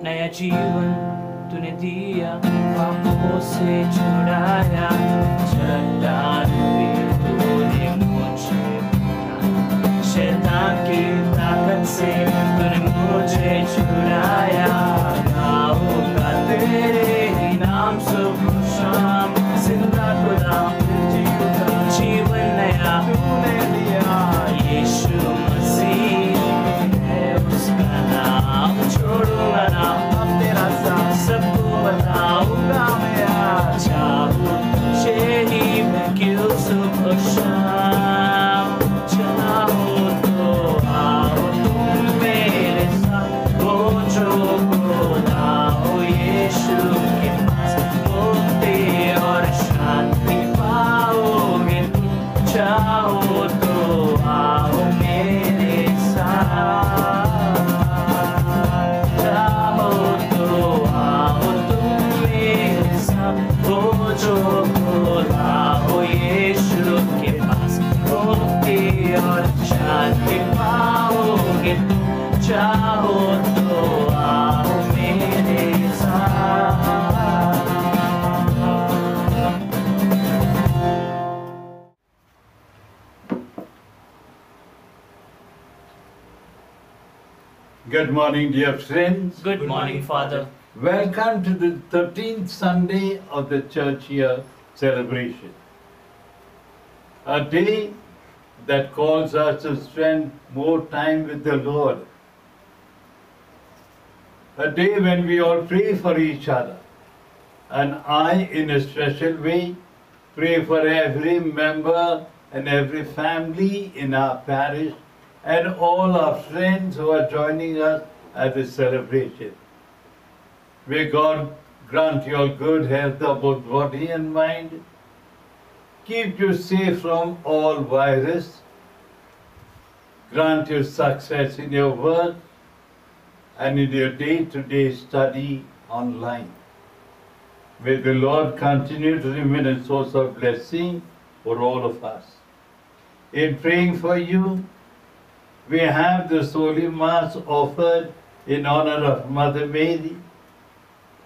नया जीवन तूने दिया, पापों से छुड़ाया, चट्टान पे तूने मुझे उठाया, शैतान की ताकत से तूने मुझे छुड़ाया। गाऊंगा तेरे ही नाम सुबह शाम, जिंदा खुदा जीवन नया तूने दिया, यीशु मसीह है उसका नाम, छोड़ूंगा ना अब तेरा साथ, सबको बताऊंगा मैं चाहूं तुझे ही मैं क्यों सुबह शाम, चाहो तो आओ तुम मेरे साथ, बोझों को लाओ यीशु के पास, मुक्ति और शांति पाओगे तुम, चाहो तो आओ मेरे साथ, चाहो तो आओ तुम मेरे साथ, बोझों को लाओ यीशु के पास, मुक्ति और शांति पाओगे तुम, चाहो तो आओ मेरे साथ। Good morning, dear friends. Good morning, Father. Welcome to the 13th Sunday of the church year celebration. A day that calls us to spend more time with the Lord. A day when we all pray for each other. And I, in a special way, pray for every member and every family in our parish and all our friends who are joining us at this celebration. May God grant you all good health of both body and mind, keep you safe from all virus, grant you success in your work and in your day-to-day study online. May the Lord continue to remain a source of blessing for all of us. In praying for you, we have the Holy Mass offered in honor of Mother Mary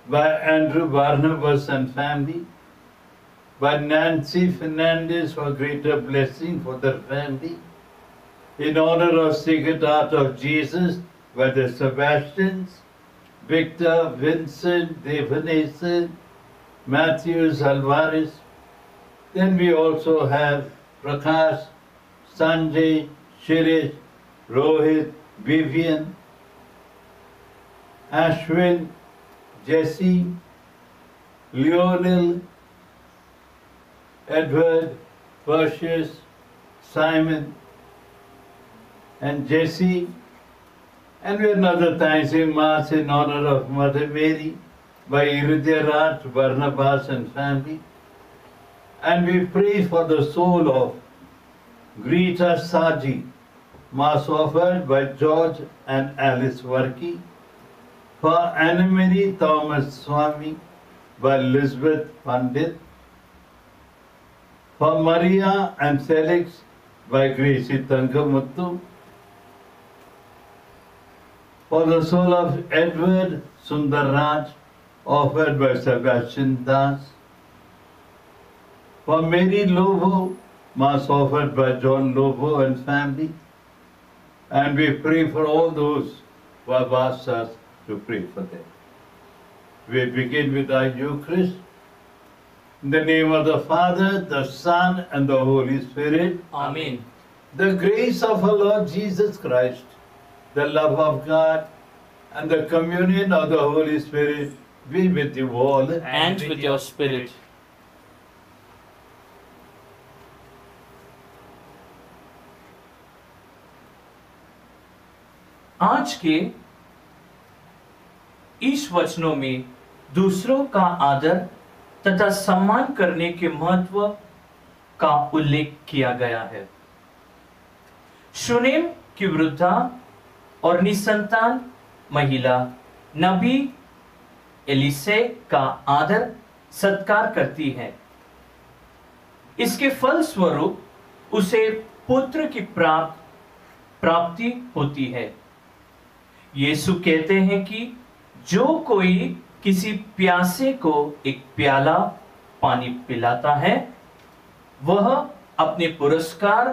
by Andrew Barnabas and family, by Nancy Fernandez for greater blessing for their family, in honor of Sacred Heart of Jesus by the Sebastians, Victor, Vincent, Devanesan, Matthews, Alvarez. Then we also have Prakash, Sanjay, Shirish, Rohit, Vivian, Ashwin, Jesse, Lionel, Edward, Perseus, Simon, and Jesse. And we another thanksgiving Mass in honor of Mother Mary by Iridyarat, Barnabas and family. And we pray for the soul of Greta Saji, Mass offered by George and Alice Varki, for Anna-Marie Thomas Swami by Elizabeth Pandit, For Maria and Felix by Gracie Tangamuttu. For the soul of Edward Sundarraj, offered by Sebastian Das. For Mary Lobo, Mass offered by John Lobo and family. And we pray for all those who have asked us to pray for them. We begin with our Eucharist. In the name of the Father, the Son, and the Holy Spirit. Amen. The grace of our Lord Jesus Christ, the love of God, and the communion of the Holy Spirit be with you all. And with your spirit. आज के इस वचनों में दूसरों का आदर तथा सम्मान करने के महत्व का उल्लेख किया गया है। शुनेम की वृद्धा और निसंतान महिला नबी एलिसे का आदर सत्कार करती है। इसके फल स्वरूप उसे पुत्र की प्राप्ति होती है। यीशु कहते हैं कि जो कोई किसी प्यासे को एक प्याला पानी पिलाता है वह अपने पुरस्कार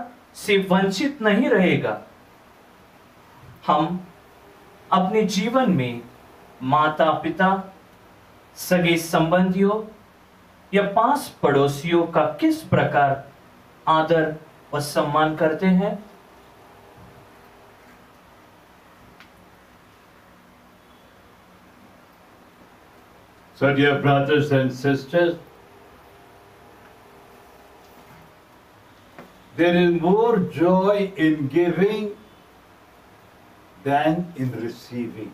से वंचित नहीं रहेगा। हम अपने जीवन में माता पिता, सगे संबंधियों या पास पड़ोसियों का किस प्रकार आदर व सम्मान करते हैं? So, dear brothers and sisters, there is more joy in giving than in receiving.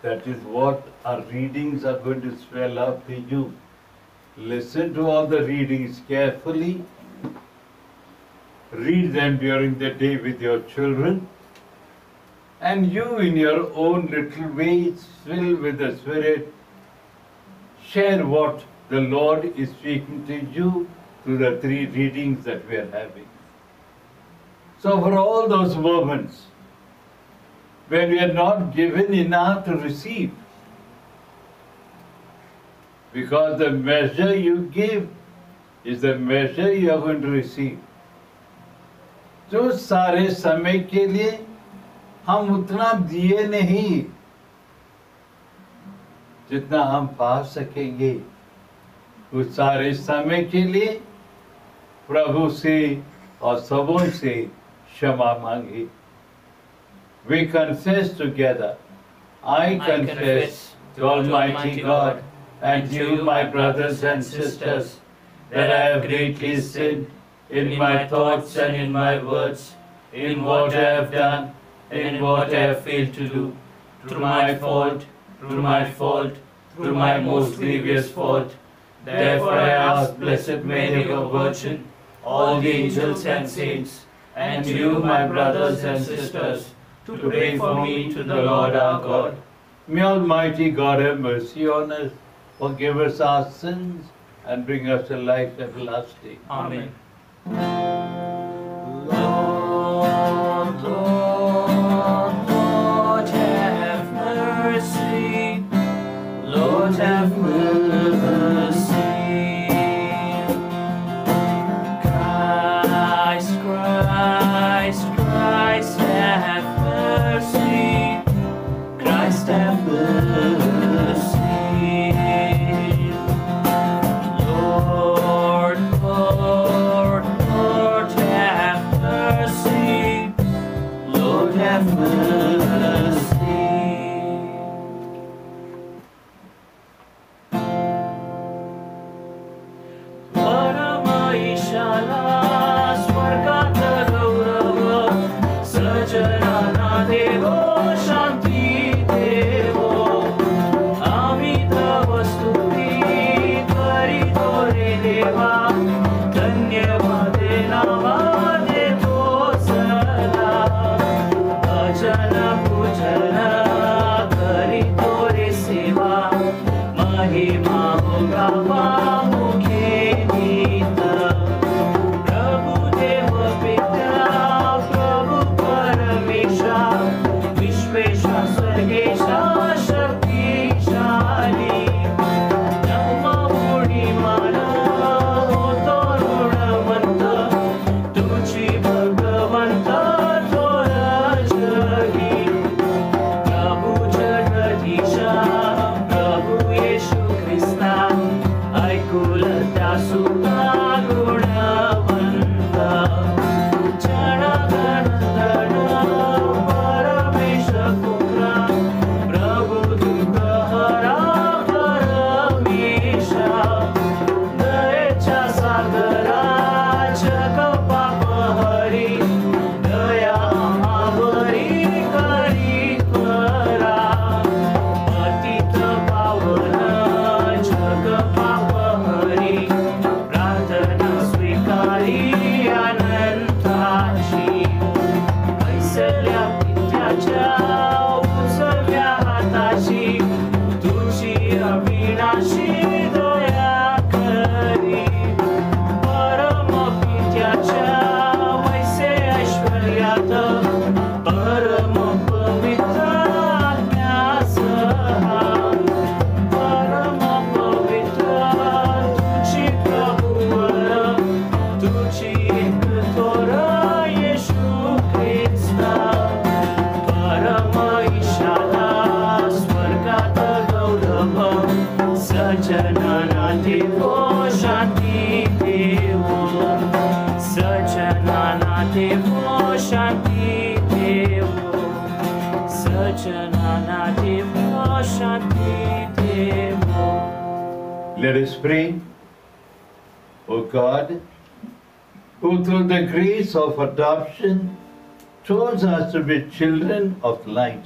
That is what our readings are going to spell out to you. Listen to all the readings carefully. Read them during the day with your children. And you, in your own little ways, filled with the Spirit, share what the Lord is speaking to you through the 3 readings that we are having. So for all those moments when we are not given enough to receive, because the measure you give is the measure you are going to receive. जो सारे समय के लिए हम उतना दिए नहीं जितना हम पा सकेंगे, उस सारे समय के लिए प्रभु से और सबों से क्षमा मांगे। We confess together. I confess to Almighty God and to you, my brothers and sisters, that I have greatly sinned in my thoughts and in my words, in what I have done and in what I have failed to do, through my fault, through my most grievous fault. Therefore I ask Blessed Mary, O Virgin, all the angels and saints, and you, my brothers and sisters, to pray for me to the Lord our God. May Almighty God have mercy on us, forgive us our sins, and bring us to life everlasting. Amen. Lord, Lord, Lord, have mercy. Lord, have mercy. Christ, Christ, Christ, have mercy. Christ, have mercy. Lord, Lord, Lord, have mercy. Lord, have mercy. परमैशाला स्वर्गात गौरव सृजनाना देवो शांती देवो स्वर्गात गौरव सजनाना देवो शांती देवो सजनाना देवो शांती देवो सजनाना देवो शांती देवो. Let us pray. O God, who through the grace of adoption chose us to be children of light,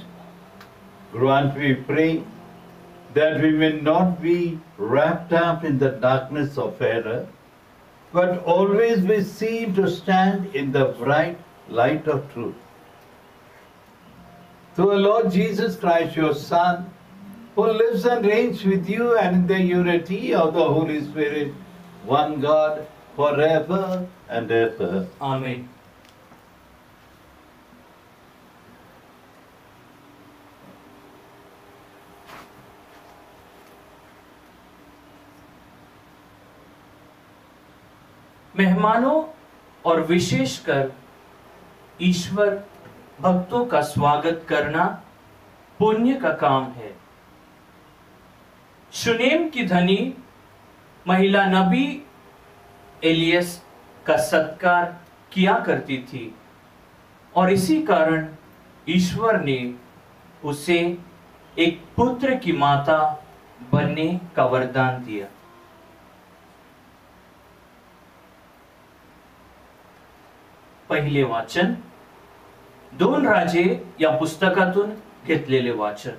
grant, we pray, that we may not be wrapped up in the darkness of error, but always be seen to stand in the bright light of truth. Through our Lord Jesus Christ, your Son, who lives and reigns with you and in the unity of the Holy Spirit, one God, forever and ever. Amen. मेहमानों और विशेषकर ईश्वर भक्तों का स्वागत करना पुण्य का काम है. शुनेम की धनी महिला नबी एलियस का सत्कार किया करती थी और इसी कारण ईश्वर ने उसे एक पुत्र की माता बनने का वरदान दिया. पहिले वाचन 2 राजे या पुस्तकातून घेतलेले वाचन.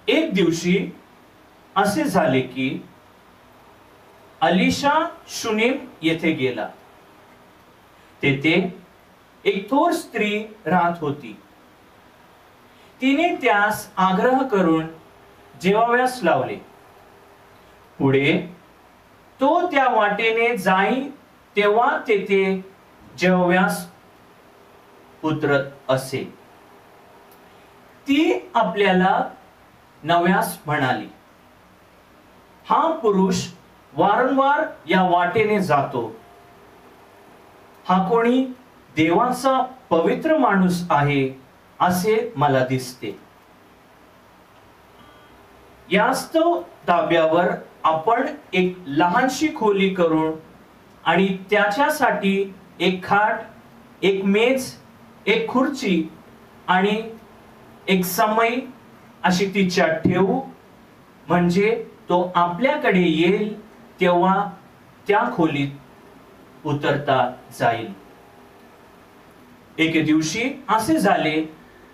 एक दिवशी असे झाले की अलिशा शुनेम येथे गेला. तेथे एक थोर स्त्री राहत होती. तिने त्यास आग्रह करून जेवाव्यास लावले. पुढे तो त्या वाटेने जाई तेव्हा तेथे जेवाव्यास उतरत असे. ती आपल्याला नव्यास म्हणाली, हा पुरुष वारंवार या वाटेने जातो. हा कोणी देवाचा पवित्र माणूस आहे असे मला दिसते. यास्तव ताब्यावर आपण एक लहानशी खोली करून आणि त्याच्यासाठी एक खाट, एक मेज, एक खुर्ची आणि एक समई अशी तिच्यात ठेवू, म्हणजे तो आपल्याकडे येईल तेव्हा त्या खोलीत उतरता जाईल. एके दिवशी असे झाले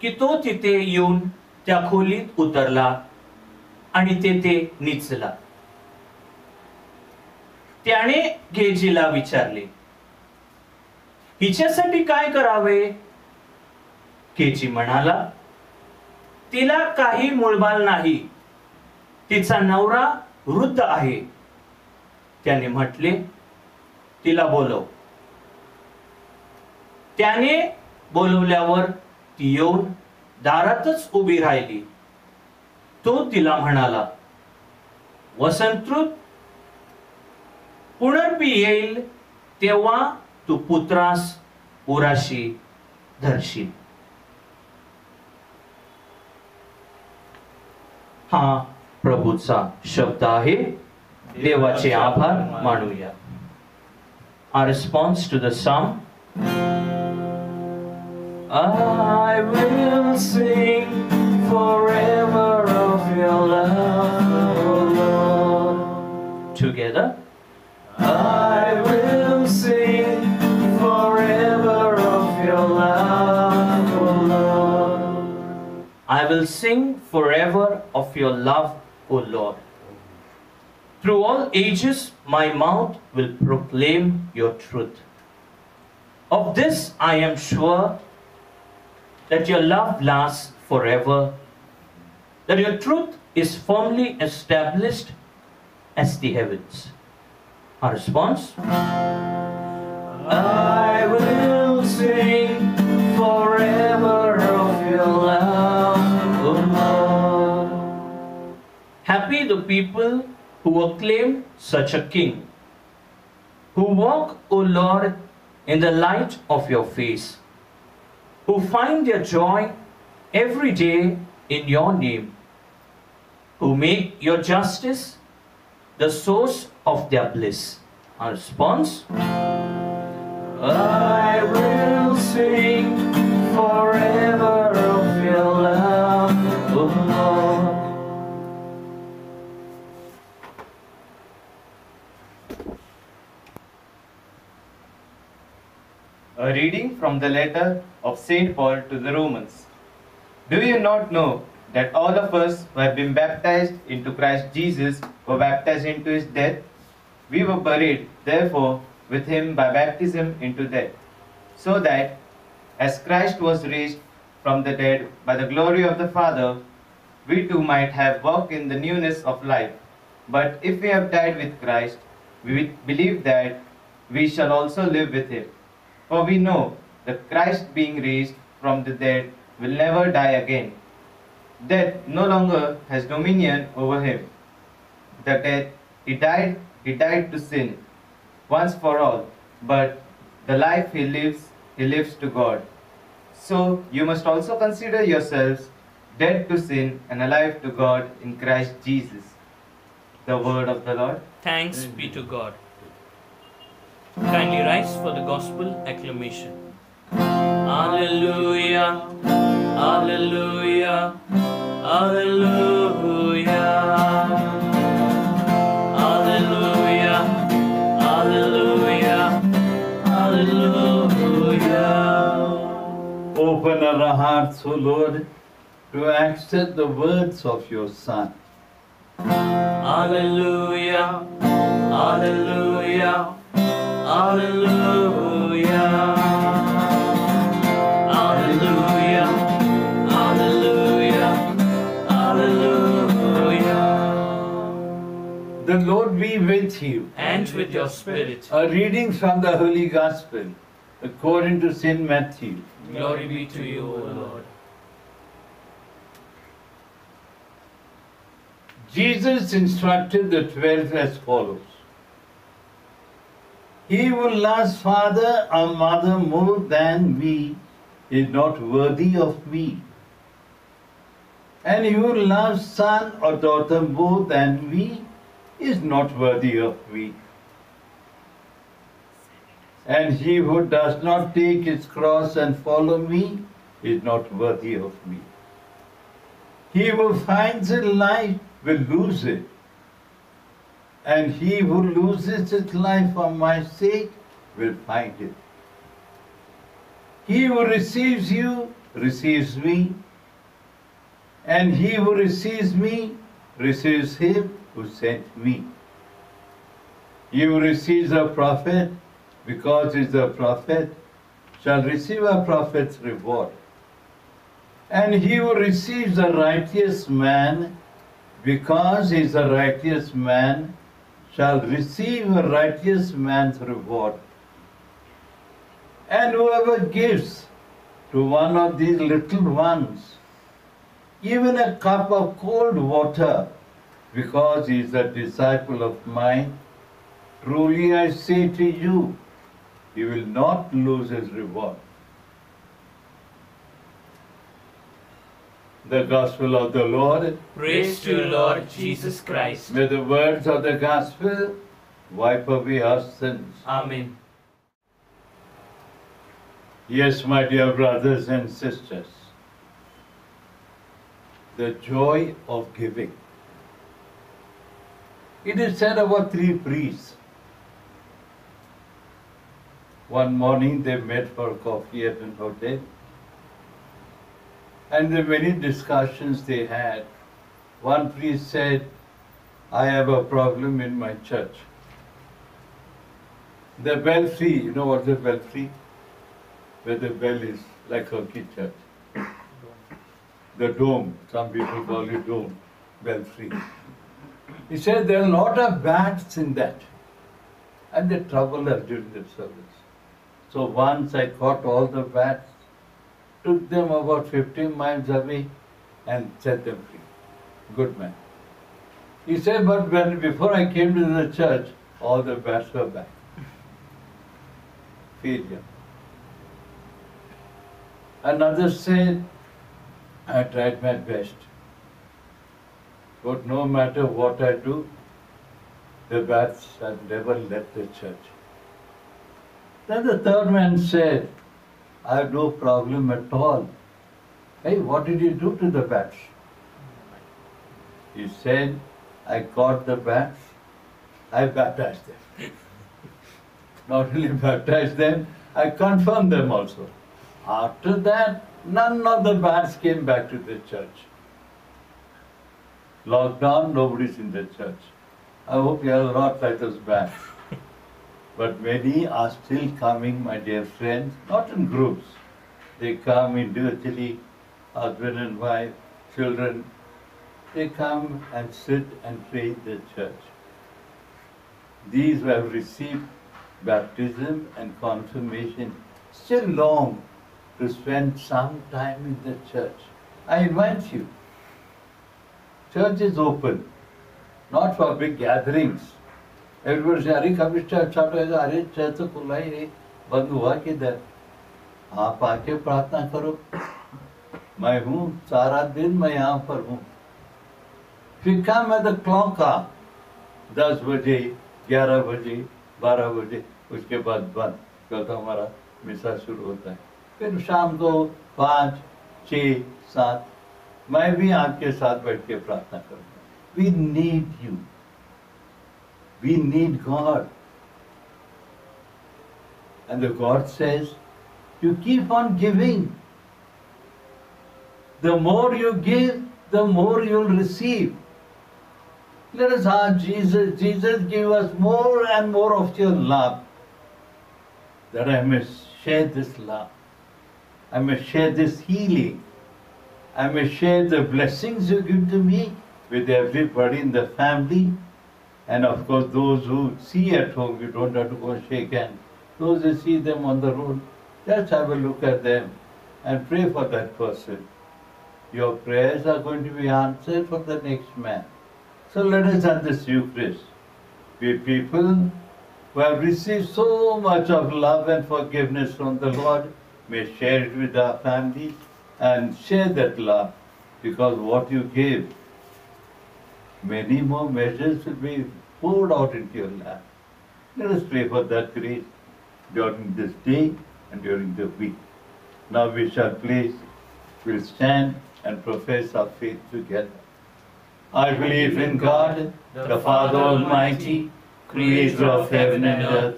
की तो तिथे येऊन त्या खोलीत उतरला आणि तेथे निचला. त्याने गेजीला विचारले, हिच्यासाठी काय करावे? गेजी म्हणाला, तिला काही मुळबाल नाही, तिचा नवरा वृद्ध आहे. त्याने म्हटले, तिला बोलव. त्याने बोलवल्यावर ती येऊन दारातच उभी राहिली. तो तिला म्हणाला, वसंत पुनर्पी येईल तेव्हा तू पुत्रास उराशी धरशील. हा प्रभूचा शब्द आहे. देवाचे आभार मानूया. Our response to the psalm. I will sing forever of your love, O Lord. Together. I will sing forever of your love, O Lord. I will sing forever of your love, O Lord. Through all ages my mouth will proclaim your truth. Of this I am sure, that your love lasts forever, that your truth is firmly established as the heavens. Our response? I will sing forever of your love, O Lord. Happy the people who acclaim such a king, who walk, O Lord, in the light of your face, who find their joy every day in your name, who make your justice the source of their bliss. Our response? I will sing forever of your love, O Lord. A reading from the letter of St. Paul to the Romans. Do you not know that all of us who have been baptized into Christ Jesus were baptized into his death? We were buried, therefore, with him by baptism into death, so that, as Christ was raised from the dead by the glory of the Father, we too might have walked in the newness of life. But if we have died with Christ, we believe that we shall also live with him. For we know that Christ, being raised from the dead, will never die again. Death no longer has dominion over him. The death he died to sin once for all, but the life he lives to God. So you must also consider yourselves dead to sin and alive to God in Christ Jesus. The word of the Lord. Thanks be to God. Kindly rise for the gospel acclamation. Alleluia, Alleluia, Alleluia. Alleluia, Alleluia, Alleluia. Open our hearts, O Lord, to accept the words of your Son. Alleluia, Alleluia, Alleluia. Alleluia, Alleluia, Alleluia. The Lord be with you. And with your spirit. A reading from the Holy Gospel according to St. Matthew. Glory be to you, O Lord. Jesus instructed the 12 as follows. He who loves father or mother more than me is not worthy of me. And he who loves son or daughter more than me is not worthy of me. And he who does not take his cross and follow me is not worthy of me. He who finds a life will lose it. And he who loses his life for my sake will find it. He who receives you receives me, and he who receives me receives him who sent me. He who receives a prophet because he is a prophet shall receive a prophet's reward. And he who receives a righteous man because he is a righteous man shall receive a righteous man's reward. And whoever gives to one of these little ones even a cup of cold water because he is a disciple of mine, truly I say to you, he will not lose his reward. The Gospel of the Lord. Praise to you, Lord Jesus Christ. May the words of the Gospel wipe away our sins. Amen. Yes, my dear brothers and sisters, the joy of giving. It is said about three priests. One morning they met for coffee at an hotel. And the many discussions they had, one priest said, I have a problem in my church. The belfry, you know what the belfry? Where the bell is like a church. The dome, some people call it dome, belfry. He said there are a lot of bats in that. And they trouble us during the service. So once I caught all the bats, took them about 15 miles away and set them free. Good man. He said, but before I came to the church, all the bats were back. Failure. Another said, I tried my best. But no matter what I do, the bats have never left the church. Then the third man said, I have no problem at all. Hey, what did you do to the bats? He said, I caught the bats, I baptized them. Not only baptized them, I confirmed them also. After that, none of the bats came back to the church. Lockdown, nobody's in the church. I hope you are not like those bats. But many are still coming, my dear friends, not in groups. They come individually, husband and wife, children. They come and sit and pray in the church. These who have received baptism and confirmation still long to spend some time in the church. I invite you. Church is open, not for big gatherings. Everybody says, अरे कभी church चालू है, अरे church तो खुला ही नहीं, बंद हुआ किधर? आप आके प्रार्थना करो. मैं हूँ, सारा दिन मैं यहाँ पर हूँ. If you come at the clock, 10 बजे, 11 बजे, 12 बजे, उसके बाद बंद, कल हमारा मिसा शुरू होता है. फिर शाम को 5, 6, 7, मैं भी आपके साथ बैठ के प्रार्थना करूँगा. We need you. We need God. And the God says, you keep on giving. The more you give, the more you'll receive. Let us ask Jesus, Jesus, give us more and more of your love, that I may share this love. I may share this healing. I may share the blessings you give to me with everybody in the family. And of course, those who see at home, you don't have to go and shake hands. Those who see them on the road, just have a look at them and pray for that person. Your prayers are going to be answered for the next man. So let us at this Eucharist be people who have received so much of love and forgiveness from the Lord, may share it with our families and share that love, because what you give, many more measures will be poured out into your life. Let us pray for that grace during this day and during the week. Now we shall place, we'll stand and profess our faith together. I believe in God, the Father Almighty, creator of heaven and earth.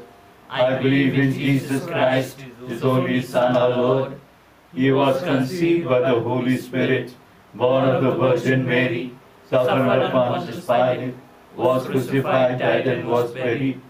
I believe in Jesus Christ, His only Son, our Lord. He was conceived by the Holy Spirit, born of the Virgin Mary, suffered under Pontius Pilate, was crucified, died, and was buried.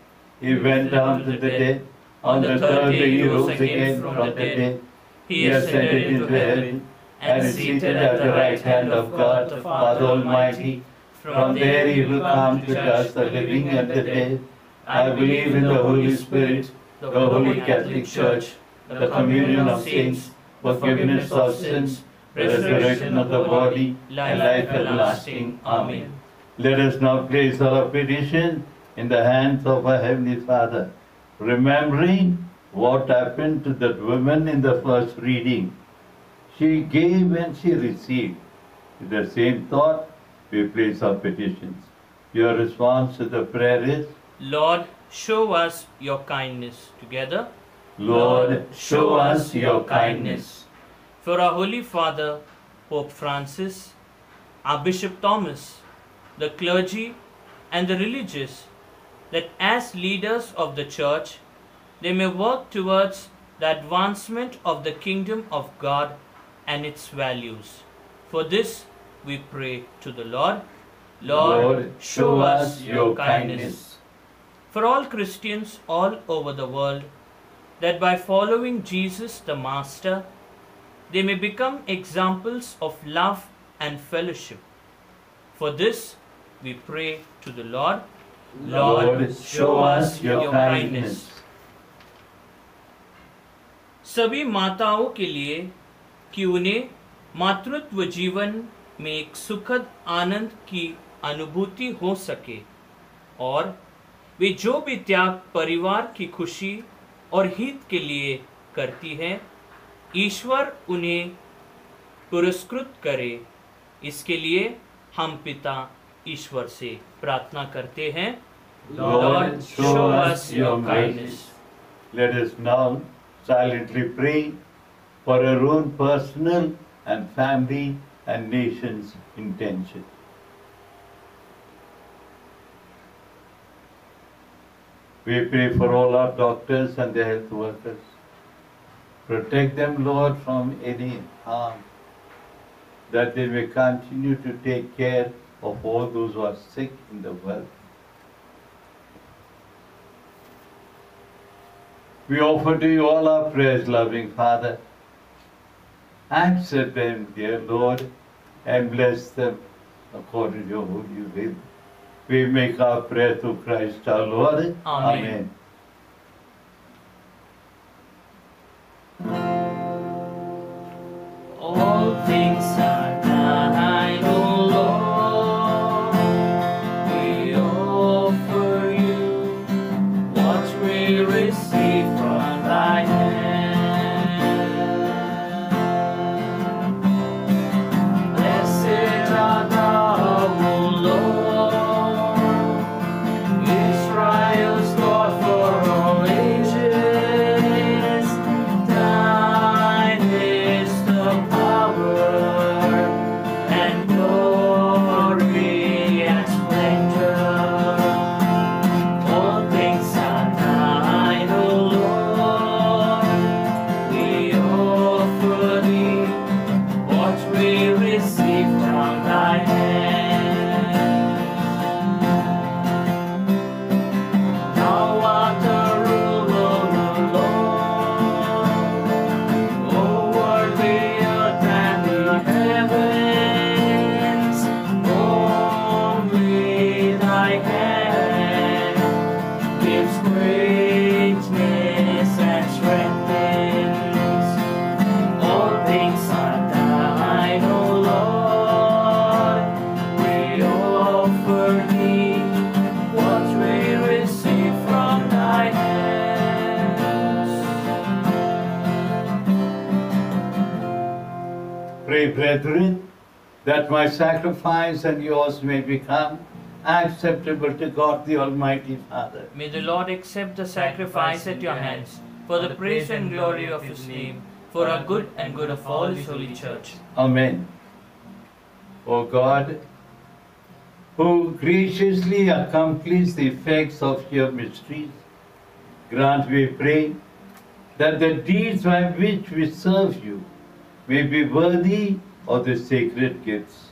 He went down to the dead. On the third day He rose again from the dead. He ascended into heaven and is seated at the right hand of God, the Father Almighty. From there He will come to judge the living and the dead. I believe in the Holy Spirit, the Holy Catholic Church, the communion of saints, forgiveness of sins, resurrection of the body, and life everlasting. Amen. Let us now place our petition in the hands of our Heavenly Father, remembering what happened to that woman in the first reading. She gave and she received. With the same thought, we place our petitions. Your response to the prayer is, Lord, show us your kindness. Together. Lord, show us your kindness. For our Holy Father, Pope Francis, our Bishop Thomas, the clergy and the religious, that as leaders of the Church, they may work towards the advancement of the kingdom of God and its values. For this we pray to the Lord. Lord, show us your kindness. For all Christians all over the world, that by following Jesus the Master, they may become examples of love and fellowship. For this we pray to the Lord. Lord, show us your kindness. सभी माताओं के लिए कि उन्हें मातृत्व जीवन में एक सुखद आनंद की अनुभूति हो सके और वे जो भी त्याग परिवार की खुशी और हित के लिए करती है, ईश्वर उन्हें पुरस्कृत करे। इसके लिए हम पिता ईश्वर से प्रार्थना करते हैं। Lord, show us your kindness. Let us now silently pray for our own personal and family and nation's intention. We pray for all our doctors and the health workers. Protect them, Lord, from any harm, that they may continue to take care of all those who are sick in the world. We offer to you all our prayers, loving Father. Accept them, dear Lord, and bless them according to your holy will. We make our prayer through Christ our Lord. Amen. All things are thine, O Lord. We offer you what we receive from thy hand. Blessed art thou, O Lord, Israel's God for all ages. Thine is the power and glory and splendor. All things are thine, O Lord. We offer thee what we receive from thy hand. Thou art the ruler, O Lord, over the earth and the heavens. Only thy hand gives greatness and strengthens. All things are thine, O Lord. We offer thee what we receive from thy hands. Pray, brethren, that my sacrifice and yours may become acceptable to God the Almighty Father. May the Lord accept the sacrifice at your hands for the praise and glory of his name, for our good and good of all his holy church. Amen. O God, who graciously accomplish the effects of your mysteries, grant, we pray, that the deeds by which we serve you may be worthy of the sacred gifts.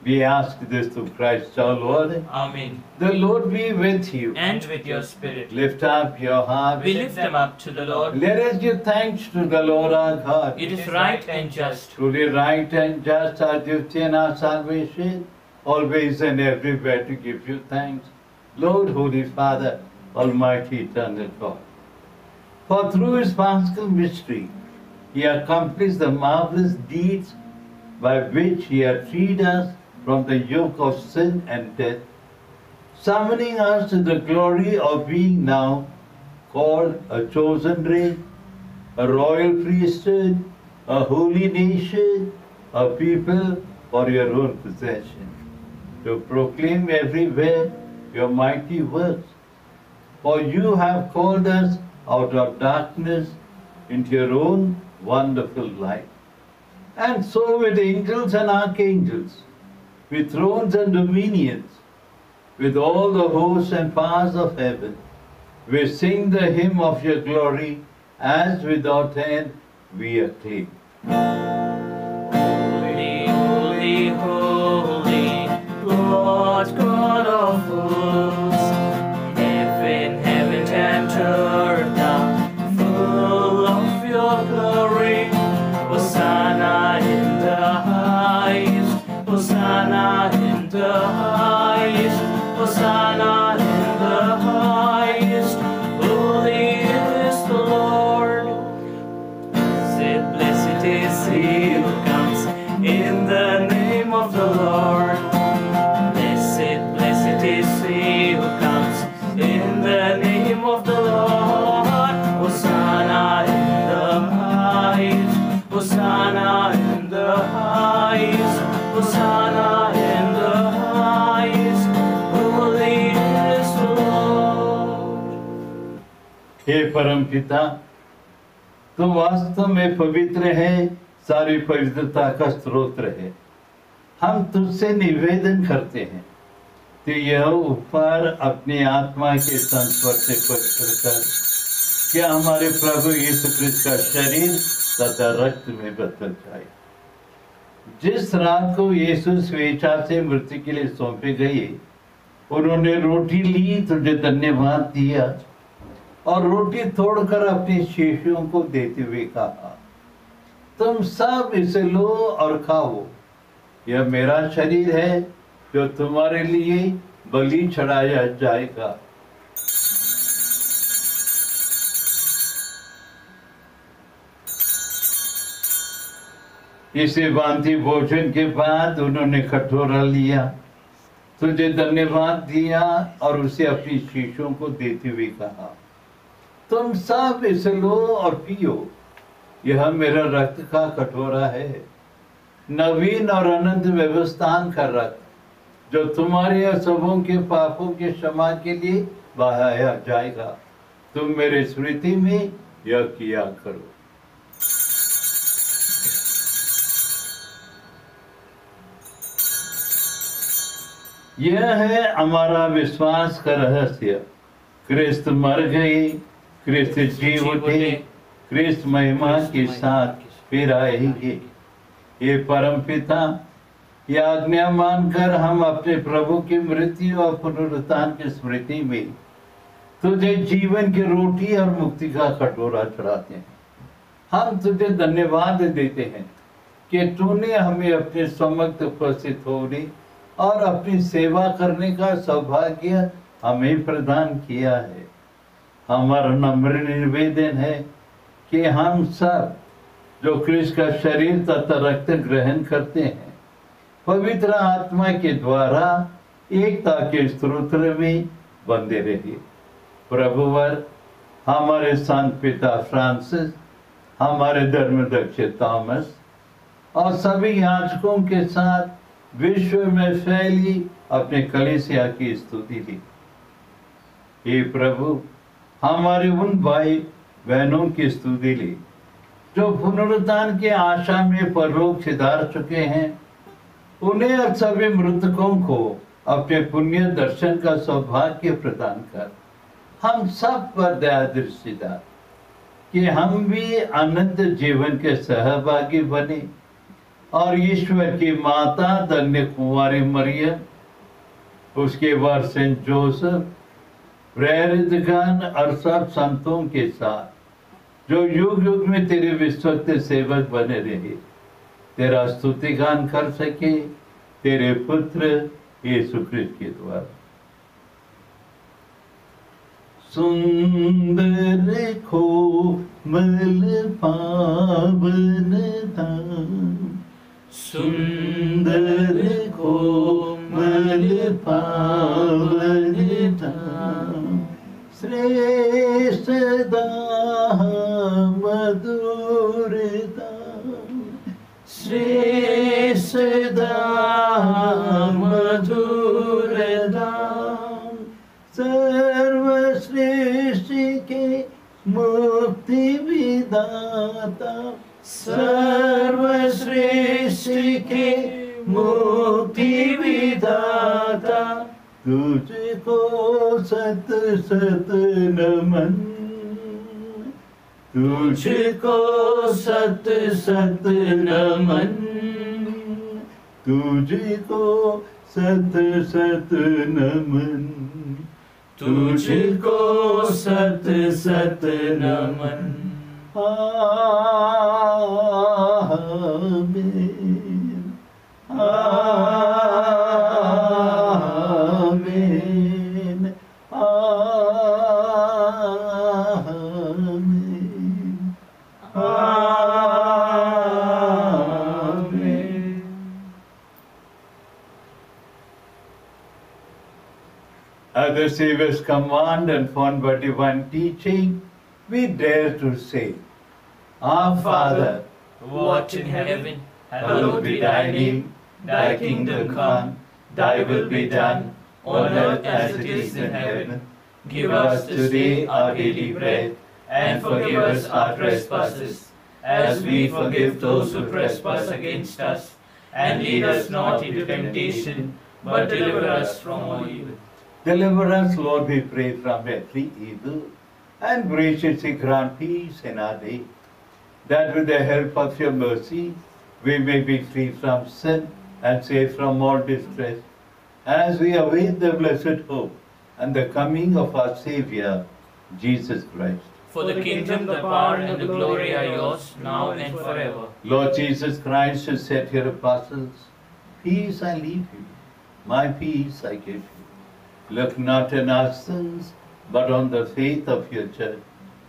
We ask this through Christ our Lord. Amen. The Lord be with you. And with your spirit. Lift up your hearts. We lift them up to the Lord. Let us give thanks to the Lord our God. It is right and just. Truly right and just our duty and our salvation, always and everywhere to give you thanks, Lord, Holy Father, Almighty, eternal God. For through his paschal mystery, he accomplished the marvelous deeds by which he had freed us from the yoke of sin and death, summoning us to the glory of being now called a chosen race, a royal priesthood, a holy nation, a people for your own possession, to proclaim everywhere your mighty works. For you have called us out of darkness into your own wonderful light. And so with angels and archangels, with thrones and dominions, with all the hosts and powers of heaven, we sing the hymn of your glory, as without end we acclaim. Holy, holy, holy, Lord God of hosts. Heaven, heaven and earth are full of your glory. Hosanna in the highest, Hosanna in the highest, Hosanna in the highest. Holy is the Lord. Blessed is he who comes in the name of the Lord. Blessed, blessed is he who comes in the name of the Lord. Hosanna in the highest, Hosanna in the highest. हे परम पिता, तू वास्तव में पवित्र है, सारी पवित्रता का स्रोत है। हम तुझसे निवेदन करते हैं तो यह उपहार अपनी आत्मा के संस्पर्श से पवित्र कर, क्या हमारे प्रभु यीशु क्रिस्त का शरीर तथा रक्त में बदल जाए। जिस रात को यीशु स्वेच्छा से मृत्यु के लिए सौंपे गए, उन्होंने रोटी ली, तुझे धन्यवाद दिया और रोटी तोड़कर अपने शिष्यों को देते हुए कहा, तुम सब इसे लो और खाओ, यह मेरा शरीर है जो तुम्हारे लिए बलि चढ़ाया जाएगा। इसे भांति भोजन के बाद उन्होंने कटोरा लिया, तुझे धन्यवाद दिया और उसे अपनी शिष्यों को देते हुए कहा, तुम सब इसे लो और पियो, यह मेरा रक्त का कटोरा है, नवीन और अनंत व्यवस्थान का रक्त, जो तुम्हारे और सबों के पापों के क्षमा के लिए बहाया जाएगा। तुम मेरे स्मृति में यह किया करो। यह है हमारा विश्वास का रहस्य, क्रिस्त मर गए, क्रिस्त जी उठे, क्रिस्त महिमा के साथ फिर आएंगे। ये परम पिता, यह आज्ञा मानकर हम अपने प्रभु की मृत्यु और पुनरुत्थान की स्मृति में तुझे जीवन की रोटी और मुक्ति का कटोरा चढ़ाते हैं। हम तुझे धन्यवाद देते हैं कि तूने हमें अपने समक्ष उपस्थित होने और अपनी सेवा करने का सौभाग्य हमें प्रदान किया है। हमारा नम्र निवेदन है कि हम सब जो कृष्ण का शरीर तथा रक्त ग्रहण करते हैं, पवित्र आत्मा के द्वारा एकता के स्तोत्र में बंधे रहिए। प्रभुवर हमारे संत पिता फ्रांसिस, हमारे धर्मदक्ष थॉमस और सभी याजकों के साथ विश्व में फैली अपने कलीसिया की स्तुति ली। हे प्रभु, हमारे उन भाई बहनों की स्तुति ली जो पुनरुत्थान की आशा में परलोक सिधार चुके हैं। उन्हें और सभी मृतकों को अपने पुण्य दर्शन का सौभाग्य प्रदान कर हम सब पर दया दृष्टि डाल कि हम भी अनंत जीवन के सहभागी बने और ईश्वर की माता धन्य कुंवारी मरियम, उसके बाद सेंट जोसेफ, प्रेरितगण और सब संतों के साथ जो युग युग में तेरे विश्वस्त सेवक बने रहे, तेरा स्तुति गान कर सके तेरे पुत्र यीशु क्रिस्त के द्वारा। सुंदर कोमल पावन धाम, सुंदर कोमल पावन धाम, श्रेष्ठ धाम मधुर धाम, श्रेष्ठ धाम मधुर धाम, सर्वश्रेष्ठ के मुक्ति विदाता, सर्वश्रेष्ठ के मुक्ति विदाता, तुझको सत सत नमन, तुझको सत सत नमन, तुझको सत सत नमन, तुझको सत सत नमन। आमीन, आमीन, आमीन, आमीन। As the Savior's command and formed by divine teaching, we dare to say, Our Father, who art in heaven, hallowed be thy name, thy kingdom come, thy will be done, on earth as it is in heaven. Give us this day our daily bread, and forgive us our trespasses, as we forgive those who trespass against us. And lead us not into temptation, but deliver us from all evil. Deliver us, Lord, we pray, from every evil, and graciously grant peace in our day, that with the help of your mercy we may be free from sin and safe from all distress, as we await the blessed hope and the coming of our Saviour, Jesus Christ. For the kingdom, the power, and the glory are yours, now and forever. Lord Jesus Christ has said to your apostles, peace I leave you, my peace I give you. Look not on our sins, but on the faith of your church,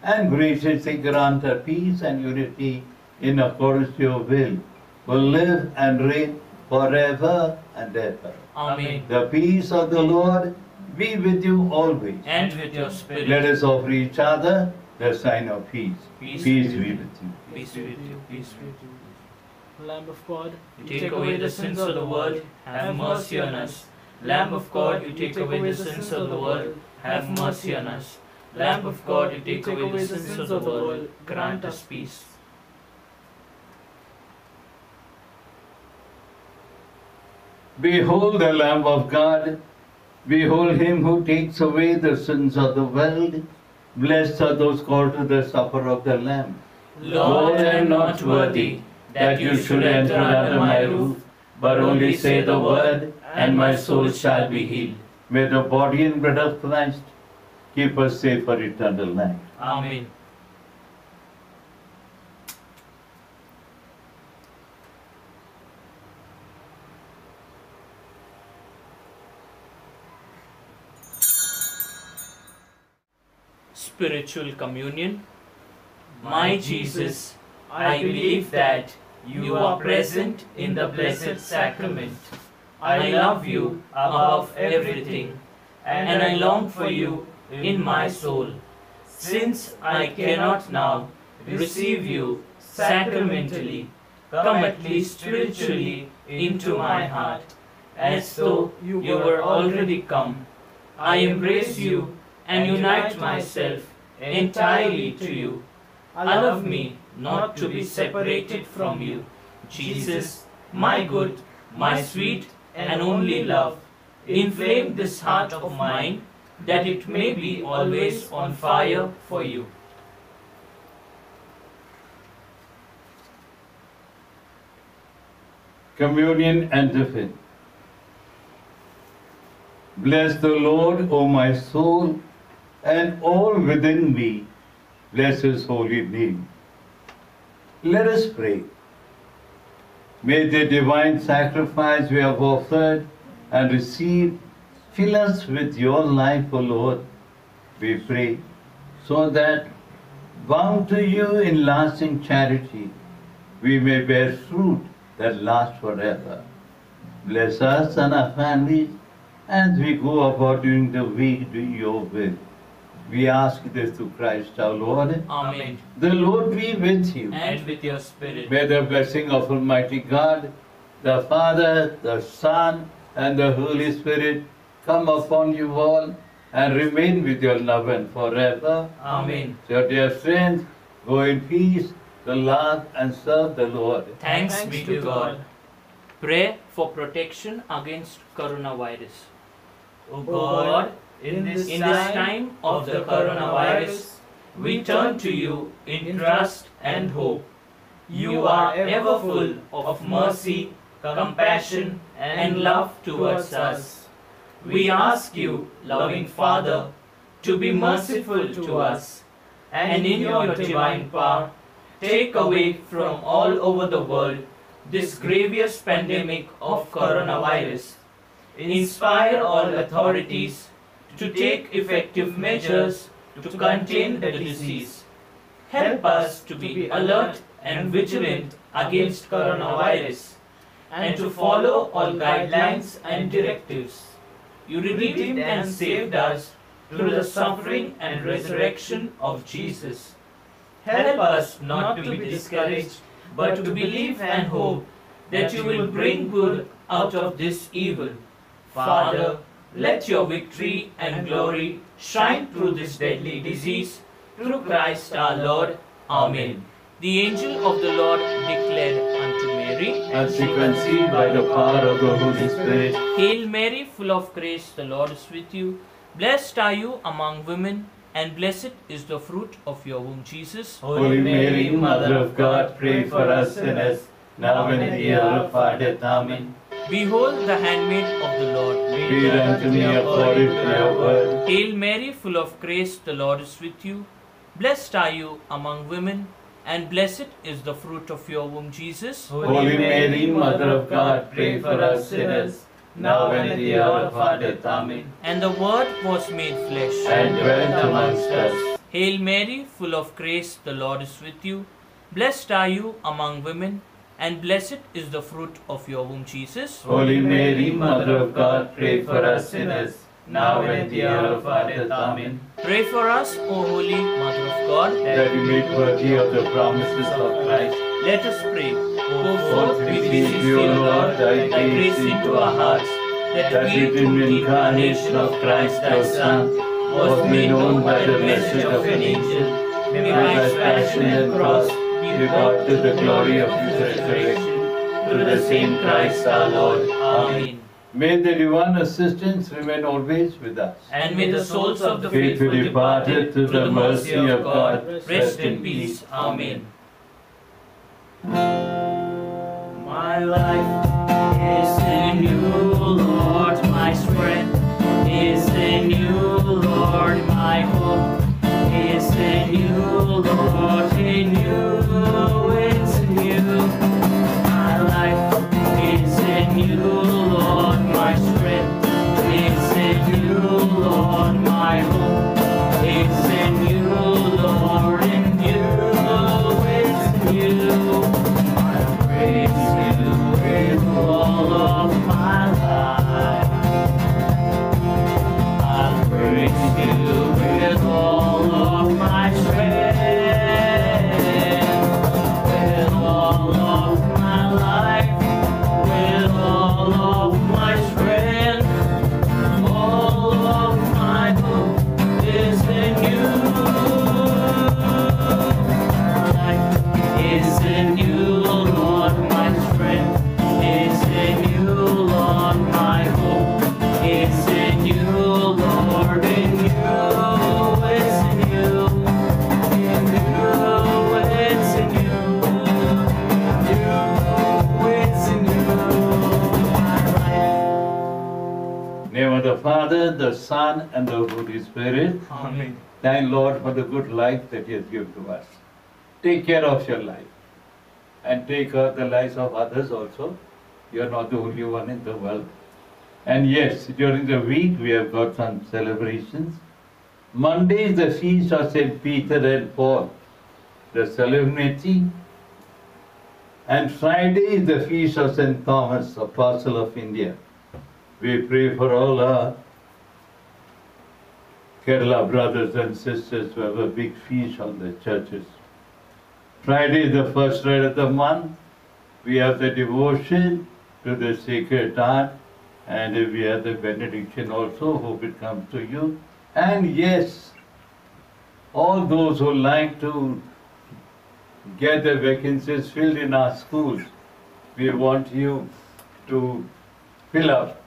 and graciously grant her peace and unity in accordance to your will, will live and reign forever and ever. Amen. The peace of the Lord be with you always. And with your spirit. Let us offer each other the sign of peace. Peace be be with you. Peace with you. Peace with you. Lamb of God, You take away the sins of the world, have mercy on us. Lamb of God, you take away the sins of the world, have mercy on us. Lamb of God, you take away the sins of the world, grant us peace. Behold the Lamb of God. Behold him who takes away the sins of the world. Blessed are those called to the supper of the Lamb. Lord, I am not worthy that you should enter under my roof, but only say the word, and my soul shall be healed. May the body and blood of Christ keep us safe for eternal life. Amen. Spiritual communion. My Jesus, I believe that you are present in the blessed sacrament. I love you above everything, and I long for you in my soul. Since I cannot now receive you sacramentally, come at least spiritually into my heart, as though you were already come. I embrace you and unite myself entirely to you. Allow me not to be separated from you. Jesus, my good, my sweet and only love, inflame this heart of mine, that it may be always on fire for you. Communion and the Bless the Lord, O my soul, and all within me. Bless his holy name. Let us pray. May the divine sacrifice we have offered and received fill us with your life, O Lord, we pray, so that, bound to you in lasting charity, we may bear fruit that lasts forever. Bless us and our families as we go about during the week doing your will. We ask this through Christ our Lord. Amen. The Lord be with you. And with your spirit. May the blessing of Almighty God, the Father, the Son, and the Holy Spirit come upon you all and remain with your love and forever. Amen. So, dear friends, go in peace to love and serve the Lord. Thanks be to God. Pray for protection against coronavirus. O God, in this time of the coronavirus, we turn to you in trust and hope. You are ever full of mercy, compassion, and love towards us. We ask you, loving Father, to be merciful to us, and in your divine power, take away from all over the world this grievous pandemic of coronavirus. Inspire all authorities to take effective measures to contain the disease. Help us to be alert and vigilant against coronavirus, and to follow all guidelines and directives. You redeemed and saved us through the suffering and resurrection of Jesus. Help us not to be discouraged, but to believe and hope that you will bring good out of this evil. Father, Let your victory and glory shine through this deadly disease. Through Christ our Lord. Amen. The angel of the Lord declared unto Mary, And she conceived by the power of the Holy Spirit. Hail Mary, full of grace, the Lord is with you. Blessed are you among women, and blessed is the fruit of your womb, Jesus. Holy Mary, Mother of God, pray for us sinners, now and at the hour of our death. Amen. Behold the handmaid of the Lord. Be it unto me according to your word. Hail Mary, full of grace, the Lord is with you. Blessed are you among women, and blessed is the fruit of your womb, Jesus. Holy Mary, Mother of God, pray for us sinners, now and at the hour of our death. Amen. And the Word was made flesh, And dwelt amongst us. Hail Mary, full of grace, the Lord is with you. Blessed are you among women, and blessed is the fruit of your womb, Jesus. Holy Mary, Mother of God, pray for us sinners, now and at the hour of our death. Amen. Pray for us, O Holy Mother of God. That we may be worthy of the promises of Christ. Let us pray. Go Forth forth, we beseech beseech thee, thee, O O Lord, Lord, thy thy grace into our hearts, that we, through the incarnation of Christ thy Son, was made known by the message of an angel, may by his passion and cross be brought to the glory of his resurrection. Through the same Christ our Lord. Amen. May the divine assistance remain always with us. And may the souls of the Faithful faithful departed departed to the mercy of God rest in peace. Amen. My life is in you, Lord. My strength is in you, Lord. My hope is in you, Lord. In you, it's in you. My life is in you, Lord. My strength is in you, Lord. My hope is in you, Lord. In you, it's in you. I praise you with all of my life. I praise you with all of my strength, with all of my life, with all of my strength, all of my hope is in you. My life is in you, Lord. My strength is in you, Lord. My hope is in you, Lord. In you, it's in you. In you, it's in you. In you, it's in you. My life. Name of the Father, the Son, and the Holy Spirit. Amen. Thank Lord for the good life that He has given to us. Take care of your life and take care of the lives of others also. You are not the only one in the world. And yes, during the week we have got some celebrations. Monday is the feast of St. Peter and Paul, the solemnity. And Friday is the feast of St. Thomas, Apostle of India. We pray for all our Kerala brothers and sisters who have a big feast on the churches. Friday is the first Friday of the month. We have the devotion to the Sacred Heart, and we have the benediction also. Hope it comes to you. And yes, all those who like to get the vacancies filled in our schools, we want you to fill up,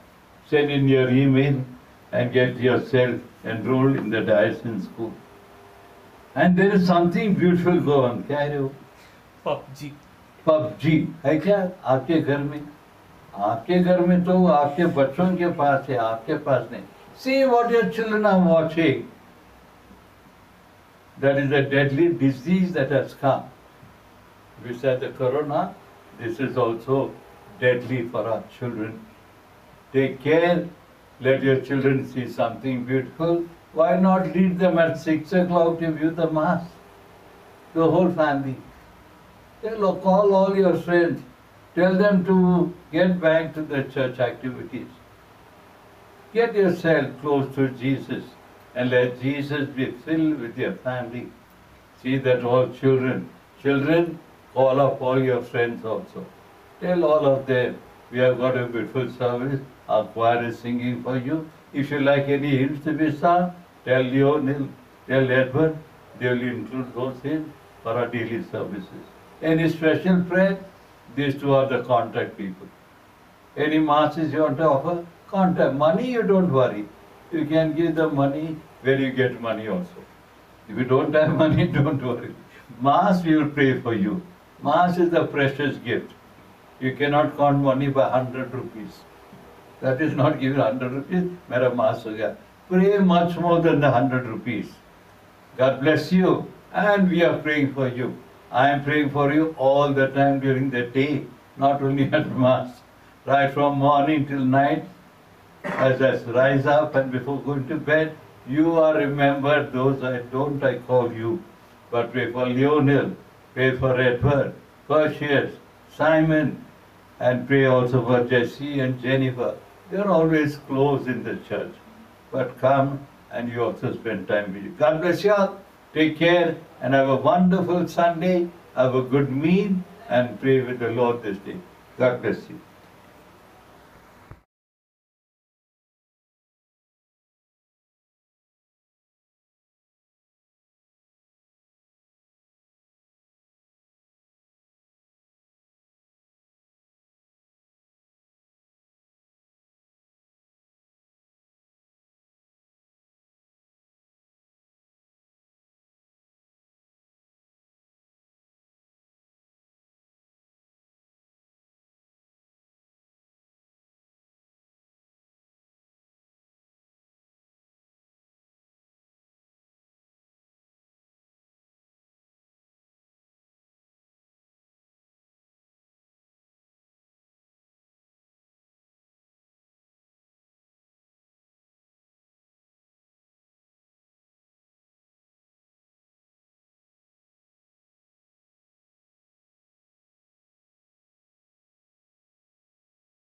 send in your email, and get yourself enrolled in the diocesan school. And there is something beautiful going on. क्या है वो? PUBG. PUBG है क्या आपके घर में? आपके घर में तो आपके बच्चों के पास है, आपके पास नहीं. See what your children are watching. That is a deadly disease that has come. Besides the corona, this is also deadly for our children. Take care. Let your children see something beautiful. Why not lead them at 6 o'clock to view the Mass? The whole family. Call all your friends. Tell them to get back to the church activities. Get yourself close to Jesus and let Jesus be filled with your family. See that all children, call up all your friends also. Tell all of them, we have got a beautiful service Our choir is singing for you. If you like any hymns to be sung, tell Leonil, tell Edward, they will include those hymns for our daily services. Any special prayer, these two are the contact people. Any masses you want to offer, contact. Money, you don't worry. You can give the money where you get money also. If you don't have money, don't worry. Mass, we will pray for you. Mass is a precious gift. You cannot count money by 100 rupees. That is not giving 100 rupees, mera mass ho gaya. Pray much more than the 100 rupees. God bless you, and we are praying for you. I am praying for you all the time during the day, not only at Mass. Right from morning till night, as I rise up and before going to bed, you are remembered. Those I call you, but pray for Leonel, pray for Edward, Perseus, Simon, and pray also for Jesse and Jennifer. They are always close in the church, but come and you also spend time with you. God bless you all. Take care and have a wonderful Sunday. Have a good meal and pray with the Lord this day. God bless you.